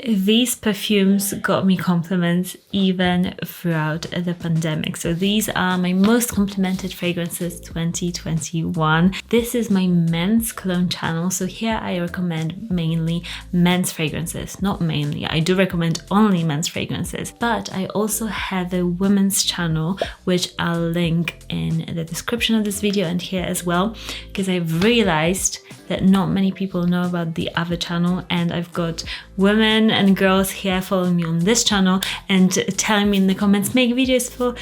these perfumes got me compliments even throughout the pandemic. So these are my most complimented fragrances 2021. This is my men's cologne channel. So here I recommend mainly men's fragrances. Not mainly, I do recommend only men's fragrances. But I also have a women's channel, which I'll link in the description of this video and here as well, because I've realized that not many people know about the other channel, and I've got women and girls here following me on this channel and telling me in the comments, make videos for,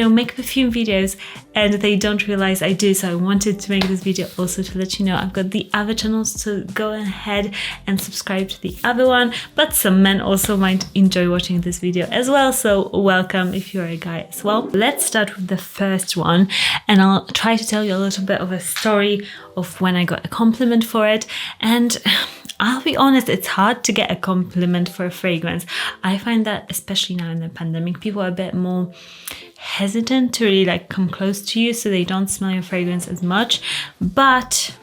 make perfume videos, and they don't realize I do. So I wanted to make this video also to let you know I've got the other channels, so go ahead and subscribe to the other one. But some men also might enjoy watching this video as well, so welcome if you're a guy as well. Let's start with the first one, and I'll try to tell you a little bit of a story of when I got a compliment for it. And I'll be honest, it's hard to get a compliment for a fragrance. I find that especially now in the pandemic, people are a bit more hesitant to really come close to you, so they don't smell your fragrance as much, but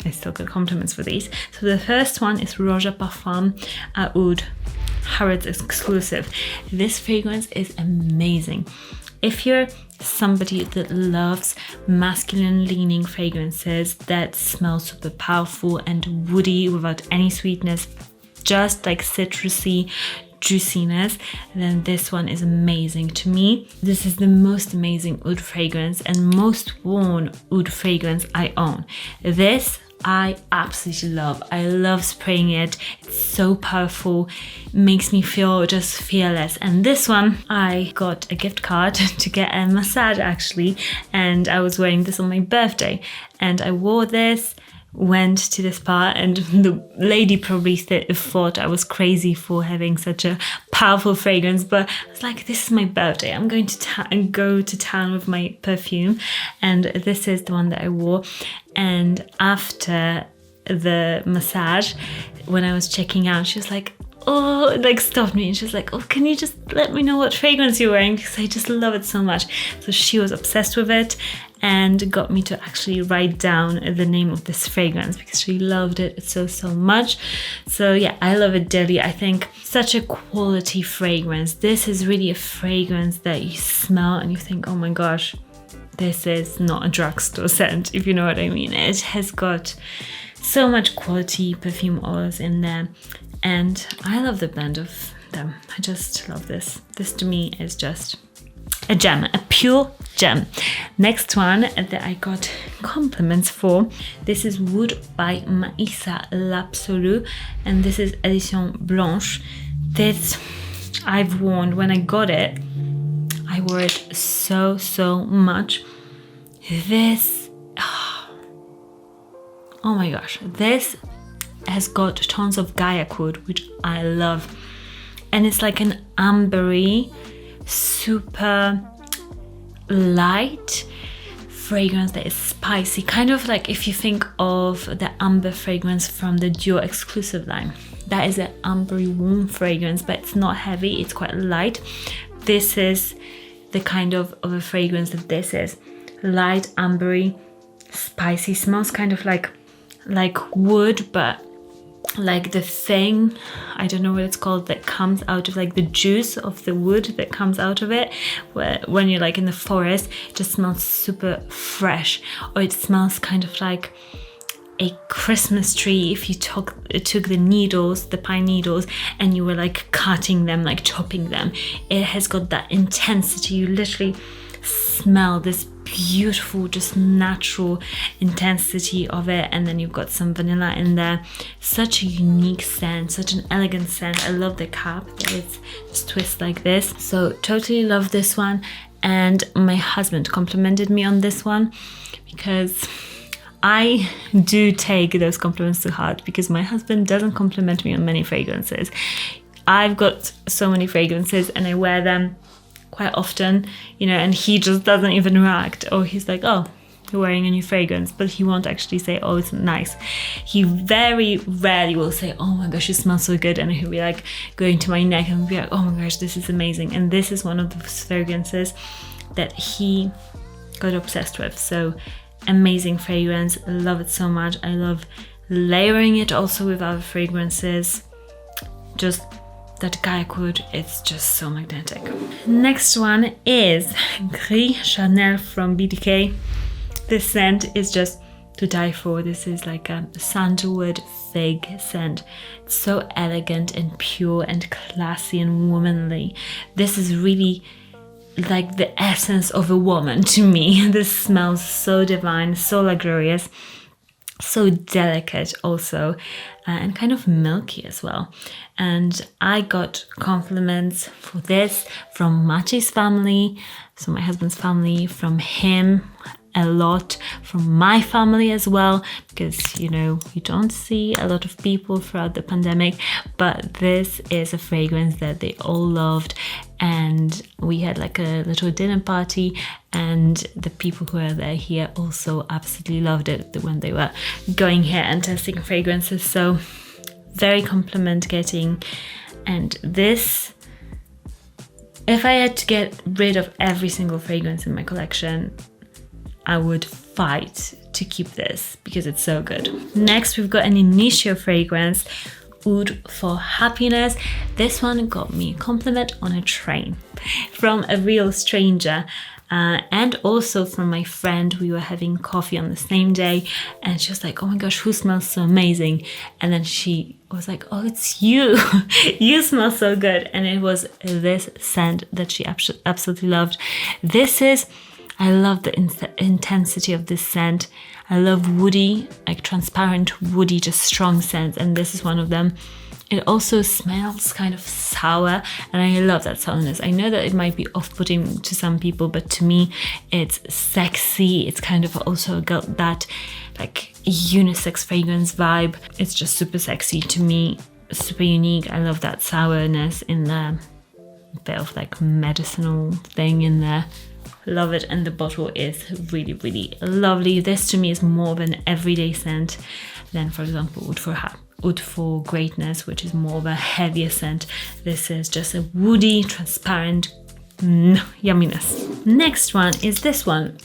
I still get compliments for these. So the first one is Roja Parfums Oud, Harrods exclusive. This fragrance is amazing. If you're somebody that loves masculine leaning fragrances that smell super powerful and woody without any sweetness, just like citrusy juiciness, then this one is amazing. To me, this is the most amazing oud fragrance and most worn oud fragrance I own. This I absolutely love. I love spraying it. It's so powerful, makes me feel just fearless. And this one, I got a gift card to get a massage actually, and I was wearing this on my birthday, and I wore this, went to the spa, and the lady probably thought I was crazy for having such a powerful fragrance, but I was like, this is my birthday, I'm going to go to town with my perfume, and this is the one that I wore. And after the massage, when I was checking out, she was like, stopped me, and she was like, oh, can you just let me know what fragrance you're wearing, because I just love it so much. So she was obsessed with it and got me to actually write down the name of this fragrance because she loved it so much. So yeah, I love it dearly. I think such a quality fragrance. This is really a fragrance that you smell and you think, oh my gosh, this is not a drugstore scent, if you know what I mean. It has got so much quality perfume oils in there, and I love the blend of them. I just love this. This to me is just a gem, a pure gem. Next one that I got compliments for, this is Wood by Maissa Lapsulu, and this is Edition Blanche. This I've worn, when I got it, I wore it so much. This, oh my gosh, this has got tons of Gaiac wood, which I love, and it's like an ambery, super light fragrance that is spicy, kind of like if you think of the amber fragrance from the Dior exclusive line. That is an ambery warm fragrance, but it's not heavy, it's quite light. This is the kind of a fragrance that this is. Light, ambery, spicy, smells kind of like wood, but like the thing, I don't know what it's called, that comes out of like the juice of the wood that comes out of it, where when you're like in the forest, it just smells super fresh. Or it smells kind of like a Christmas tree if you took the needles, the pine needles, and you were like cutting them, like chopping them. It has got that intensity. You literally smell this beautiful, just natural intensity of it, and then you've got some vanilla in there. Such a unique scent, such an elegant scent. I love the cap that it's just twist like this. So totally love this one, and my husband complimented me on this one because I do take those compliments to heart, because my husband doesn't compliment me on many fragrances. I've got so many fragrances and I wear them quite often, and he just doesn't even react. Or he's like, oh, you're wearing a new fragrance, but he won't actually say, oh, it's nice. He very rarely will say, oh my gosh, you smell so good, and he'll be like going to my neck and be like, oh my gosh, this is amazing. And this is one of those fragrances that he got obsessed with. So amazing fragrance, I love it so much. I love layering it also with other fragrances. Just that Gaia wood, it's just so magnetic. Next one is Gris Chanel from BDK. This scent is just to die for. This is like a sandalwood fig scent. It's so elegant and pure and classy and womanly. This is really like the essence of a woman to me. This smells so divine, so luxurious, so delicate also, and kind of milky as well. And I got compliments for this from Maciej's family, so my husband's family, from him a lot, from my family as well, because you know, you don't see a lot of people throughout the pandemic, but this is a fragrance that they all loved. And we had like a little dinner party, and the people who are there here also absolutely loved it when they were going here and testing fragrances. So very compliment getting. And this, if I had to get rid of every single fragrance in my collection, I would fight to keep this because it's so good. Next, we've got an Initio fragrance, Oud for Happiness. This one got me a compliment on a train from a real stranger, and also from my friend. We were having coffee on the same day, and she was like, oh my gosh, who smells so amazing? And then she was like, oh, it's you. You smell so good. And it was this scent that she absolutely loved. I love the intensity of this scent. I love woody, like transparent woody, just strong scents, and this is one of them. It also smells kind of sour, and I love that sourness. I know that it might be off-putting to some people, but to me it's sexy. It's kind of also got that like unisex fragrance vibe. It's just super sexy to me, super unique. I love that sourness in there, a bit of like medicinal thing in there. Love it. And the bottle is really, really lovely. This to me is more of an everyday scent than, for example, Oud for Greatness, which is more of a heavier scent. This is just a woody, transparent yumminess. Next one is this one,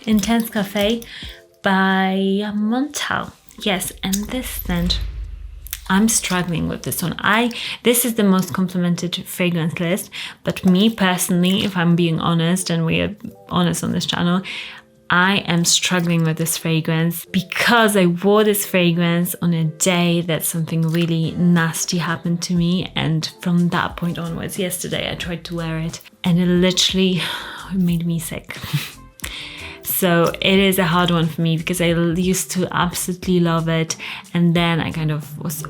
Intense Cafe by Montale. Yes, and this scent, I'm struggling with this one. This is the most complimented fragrance list, but me personally, if I'm being honest, and we are honest on this channel, I am struggling with this fragrance because I wore this fragrance on a day that something really nasty happened to me, and from that point onwards, yesterday I tried to wear it and it literally made me sick. So it is a hard one for me because I used to absolutely love it, and then I kind of was,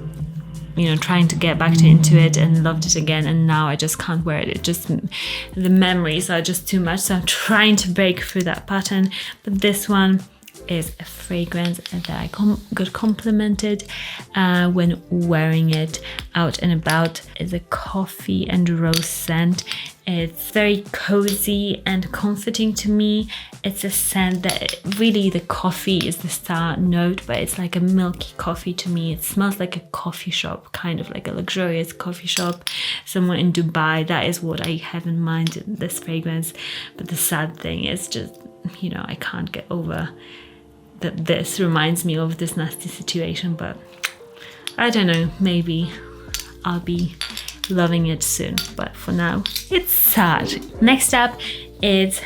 you know, trying to get back into it and loved it again, and now I just can't wear it. It just, the memories are just too much, so I'm trying to break through that pattern. But this one is a fragrance that I got complimented when wearing it out and about. It's a coffee and rose scent. It's very cozy and comforting to me. It's a scent that really, the coffee is the star note, but it's like a milky coffee to me. It smells like a coffee shop, kind of like a luxurious coffee shop somewhere in Dubai. That is what I have in mind in this fragrance. But the sad thing is just, you know, I can't get over that this reminds me of this nasty situation, but I don't know, maybe I'll be loving it soon, but for now it's sad. Next up is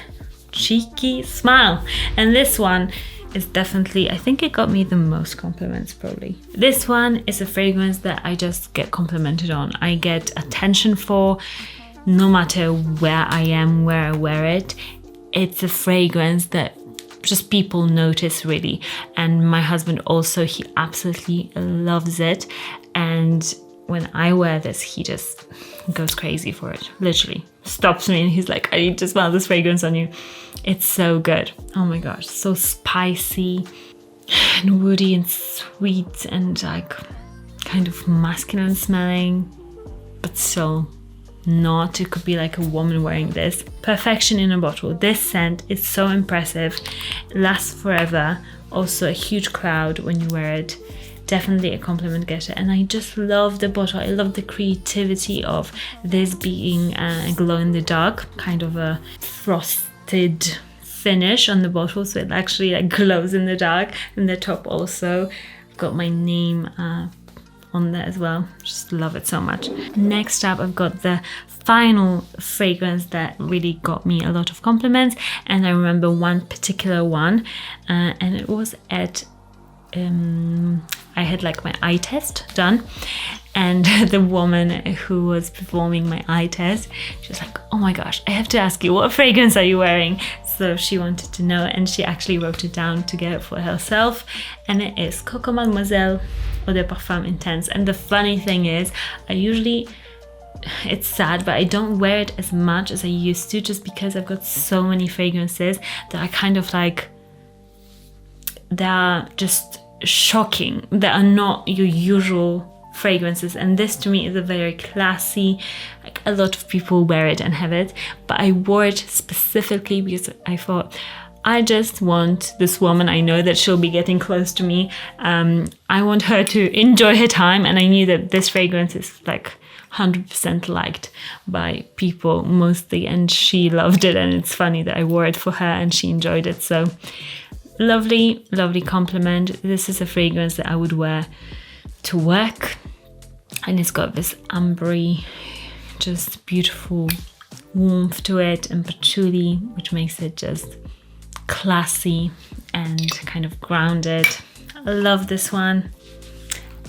Cheeky Smile, and this one is definitely, I think it got me the most compliments probably. This one is a fragrance that I just get complimented on. I get attention for no matter where I am, where I wear it. It's a fragrance that just people notice really, and my husband also, he absolutely loves it, and when I wear this, he just goes crazy for it. Literally stops me and he's like, I need to smell this fragrance on you. It's so good. Oh my gosh, so spicy and woody and sweet and like kind of masculine smelling, but so not. It could be like a woman wearing this. Perfection in a bottle. This scent is so impressive. It lasts forever. Also a huge cloud when you wear it. Definitely a compliment getter, and I just love the bottle. I love the creativity of this being a glow in the dark, kind of a frosted finish on the bottle, so it actually like glows in the dark. And the top also got my name on there as well. Just love it so much. Next up, I've got the final fragrance that really got me a lot of compliments, and I remember one particular one, and it was at I had like my eye test done, and the woman who was performing my eye test, she was like, oh my gosh, I have to ask you, what fragrance are you wearing? So she wanted to know, and she actually wrote it down to get it for herself, and it is Coco Mademoiselle Eau de Parfum Intense. And the funny thing is, it's sad, but I don't wear it as much as I used to, just because I've got so many fragrances that I kind of like, they're just shocking. They are not your usual fragrances, and this to me is a very classy, like a lot of people wear it and have it, but I wore it specifically because I thought, I just want this woman, I know that she'll be getting close to me, I want her to enjoy her time, and I knew that this fragrance is like 100% liked by people mostly, and she loved it, and it's funny that I wore it for her and she enjoyed it. So lovely, lovely compliment. This is a fragrance that I would wear to work, and it's got this ambery, just beautiful warmth to it, and patchouli, which makes it just classy and kind of grounded. I love this one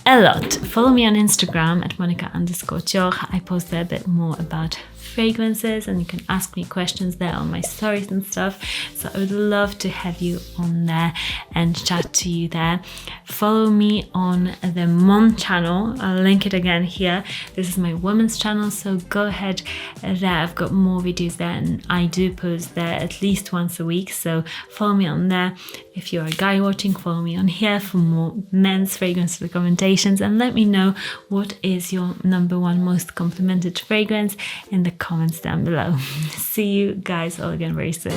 a lot. Follow me on Instagram at Monica_Tjor. I post there a bit more about fragrances, and you can ask me questions there on my stories and stuff. So I would love to have you on there and chat to you there. Follow me on the Mom channel. I'll link it again here. This is my women's channel, so go ahead there. I've got more videos there, and I do post there at least once a week, so follow me on there. If you're a guy watching, follow me on here for more men's fragrance recommendations, and let me know what is your #1 most complimented fragrance in the comments down below. See you guys all again very soon.